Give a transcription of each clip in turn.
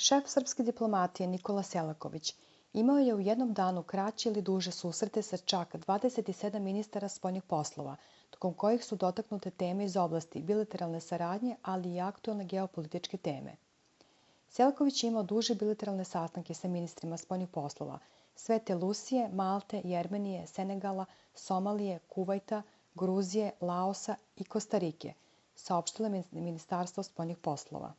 Šef srpske diplomatije Nikola Selaković imao je u jednom danu kraće ili duže susrete sa čak 27 ministara spoljnih poslova, tokom kojih su dotaknute teme iz oblasti bilateralne saradnje, ali i aktuelne geopolitičke teme. Selaković je imao duže bilateralne sastanke sa ministrima spoljnih poslova Svete Lusije, Malte, Jermenije, Senegala, Somalije, Kuvajta, Gruzije, Laosa i Kostarike, saopštilo je Ministarstvo spoljnih poslova.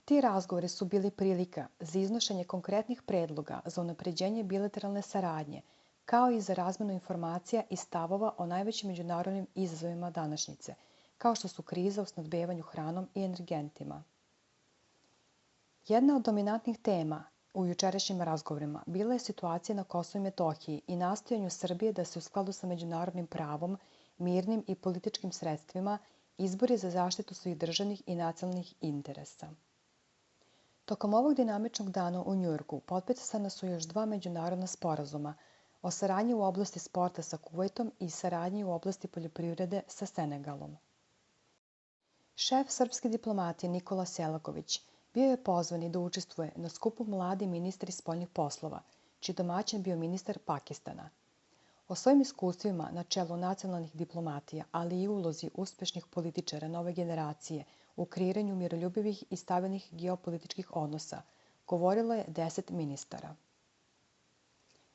Ti razgovori su bili prilika za iznošenje konkretnih predloga za unapređenje bilateralne saradnje, kao i za razmenu informacija i stavova o najvećim međunarodnim izazovima današnjice, kao što su kriza u snabdevanju hranom i energentima. Jedna od dominantnih tema u jučerašnjim razgovorima bila je situacija na Kosovu i Metohiji i nastojanju Srbije da se u skladu sa međunarodnim pravom, mirnim i političkim sredstvima izbori za zaštitu svojih državnih i nacionalnih interesa. Tokom ovog dinamičnog dana u Njujorku potpisana su još 2 međunarodna sporazuma o saradnji u oblasti sporta sa Kuvajtom i saradnji u oblasti poljoprivrede sa Senegalom. Šef srpske diplomatije Nikola Selaković bio je pozvan i da učestvuje na skupu Mladi ministri spoljnih poslova, čiji domaćin bio ministar Pakistana. O svojim iskustvima na čelu nacionalnih diplomatija, ali i ulozi uspešnih političara nove generacije u kreiranju miroljubivih i stabilnih geopolitičkih odnosa, govorilo je 10 ministara.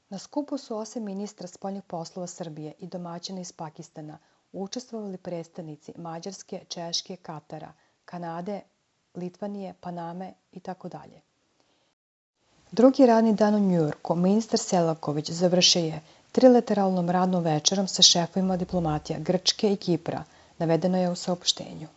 Na skupu su 8 ministra spoljnih poslova Srbije i domaćina iz Pakistana učestvovali predstavnici Mađarske, Češke, Katara, Kanade, Litvanije, Paname itd. Drugi radni dan u Njujorku ministar Selaković završio je trilateralnom radnom večerom sa šefovima diplomatija Grčke i Kipra, navedeno je u saopštenju.